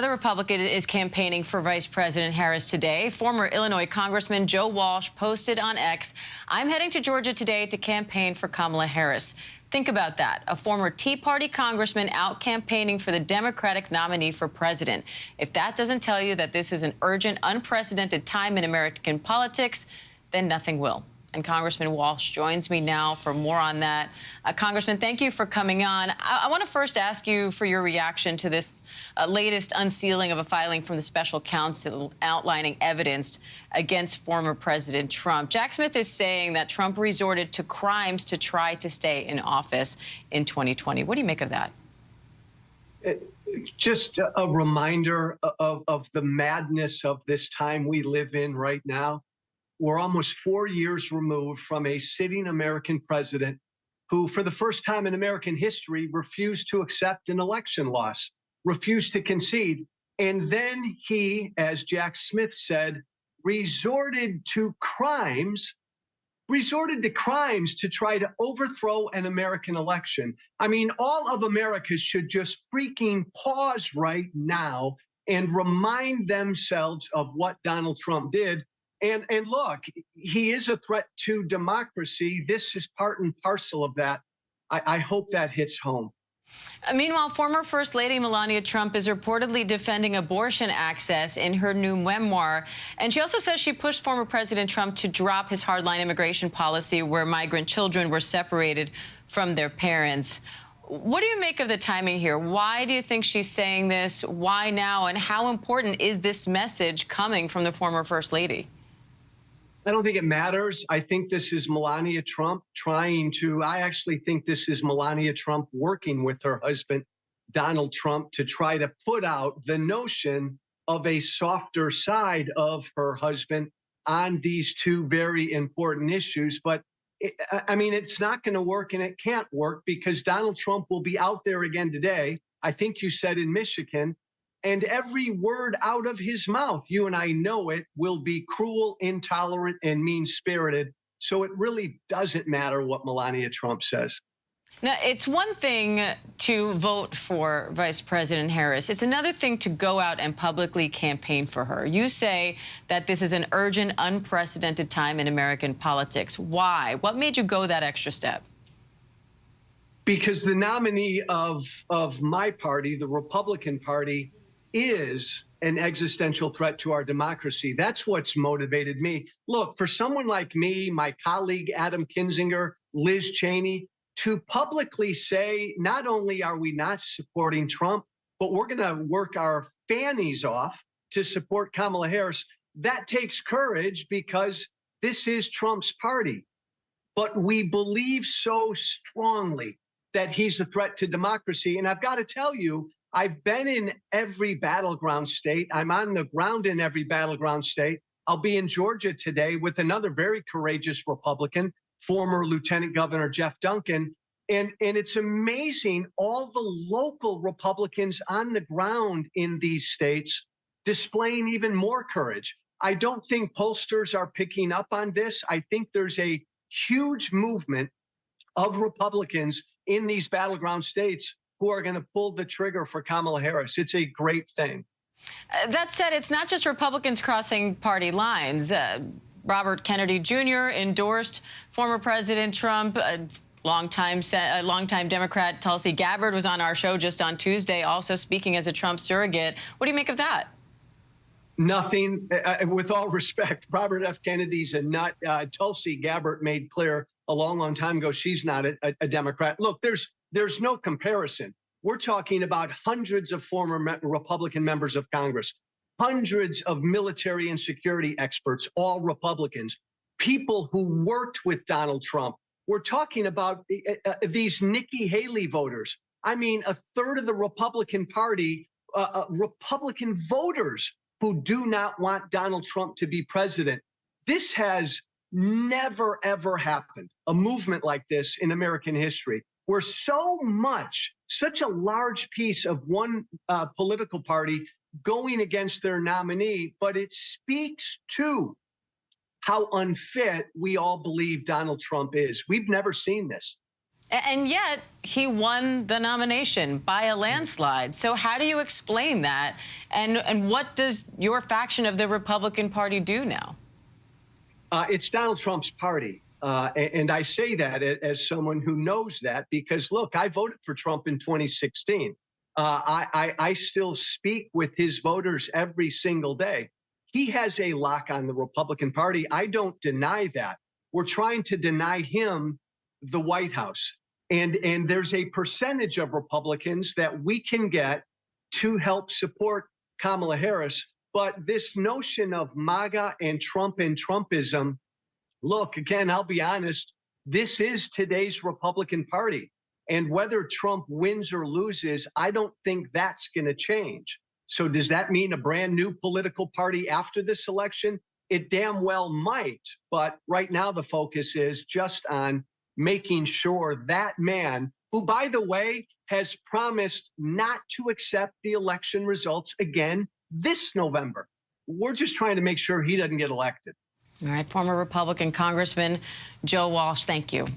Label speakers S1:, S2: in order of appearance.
S1: Another Republican is campaigning for Vice President Harris today. Former Illinois Congressman Joe Walsh posted on X, "I'm heading to Georgia today to campaign for Kamala Harris." Think about that. A former Tea Party congressman out campaigning for the Democratic nominee for president. If that doesn't tell you that this is an urgent, unprecedented time in American politics, then nothing will. And Congressman Walsh joins me now for more on that. Congressman, thank you for coming on. I want to first ask you for your reaction to this latest unsealing of a filing from the special counsel outlining evidence against former President Trump. Jack Smith is saying that Trump resorted to crimes to try to stay in office in 2020. What do you make of that?
S2: Just a reminder of the madness of this time we live in right now. We're almost 4 years removed from a sitting American president who, for the first time in American history, refused to accept an election loss, refused to concede. And then he, as Jack Smith said, resorted to crimes to try to overthrow an American election. I mean, all of America should just freaking pause right now and remind themselves of what Donald Trump did. And look, he is a threat to democracy. This is part and parcel of that. I hope that hits home.
S1: Meanwhile, former First Lady Melania Trump is reportedly defending abortion access in her new memoir. And she also says she pushed former President Trump to drop his hardline immigration policy where migrant children were separated from their parents. What do you make of the timing here? Why do you think she's saying this? Why now? And how important is this message coming from the former First Lady?
S2: I don't think it matters. I think this is Melania Trump I actually think this is Melania Trump working with her husband, Donald Trump, to try to put out the notion of a softer side of her husband on these two very important issues. But I mean, it's not going to work, and it can't work because Donald Trump will be out there again today. I think you said in Michigan. And every word out of his mouth, you and I know it, will be cruel, intolerant, and mean-spirited. So it really doesn't matter what Melania Trump says.
S1: Now, it's one thing to vote for Vice President Harris. It's another thing to go out and publicly campaign for her. You say that this is an urgent, unprecedented time in American politics. Why? What made you go that extra step?
S2: Because the nominee of my party, the Republican Party, is an existential threat to our democracy. That's what's motivated me. Look, for someone like me, my colleague Adam Kinzinger, Liz Cheney, to publicly say, not only are we not supporting Trump, but we're going to work our fannies off to support Kamala Harris, that takes courage because this is Trump's party. But we believe so strongly that he's a threat to democracy. And I've got to tell you, I've been in every battleground state. I'm on the ground in every battleground state. I'll be in Georgia today with another very courageous Republican, former Lieutenant Governor Jeff Duncan. And it's amazing, all the local Republicans on the ground in these states displaying even more courage. I don't think pollsters are picking up on this. I think there's a huge movement of Republicans in these battleground states who are going to pull the trigger for Kamala Harris. It's a great thing.
S1: That said, it's not just Republicans crossing party lines. Robert Kennedy Jr. endorsed former President Trump. Longtime Democrat Tulsi Gabbard was on our show just on Tuesday, also speaking as a Trump surrogate. What do you make of that?
S2: Nothing. With all respect, Robert F. Kennedy's a nut. Tulsi Gabbard made clear a long time ago she's not a Democrat. Look, there's no comparison. We're talking about hundreds of former Republican members of Congress, hundreds of military and security experts, all Republicans, people who worked with Donald Trump. We're talking about these Nikki Haley voters. I mean, a third of the Republican Party, Republican voters who do not want Donald Trump to be president. This has never, ever happened, a movement like this in American history, where such a large piece of one political party going against their nominee, but it speaks to how unfit we all believe Donald Trump is. We've never seen this.
S1: And yet, he won the nomination by a landslide. So how do you explain that? And what does your faction of the Republican Party do now?
S2: It's Donald Trump's party. And I say that as someone who knows that because, look, I voted for Trump in 2016. I still speak with his voters every single day. He has a lock on the Republican Party. I don't deny that. We're trying to deny him the White House. And there's a percentage of Republicans that we can get to help support Kamala Harris. But this notion of MAGA and Trumpism, look, again, I'll be honest, this is today's Republican Party. And whether Trump wins or loses, I don't think that's going to change. So does that mean a brand new political party after this election? It damn well might. But right now, the focus is just on making sure that man, who, by the way, has promised not to accept the election results again this November. We're just trying to make sure he doesn't get elected.
S1: All right, former Republican Congressman Joe Walsh, thank you.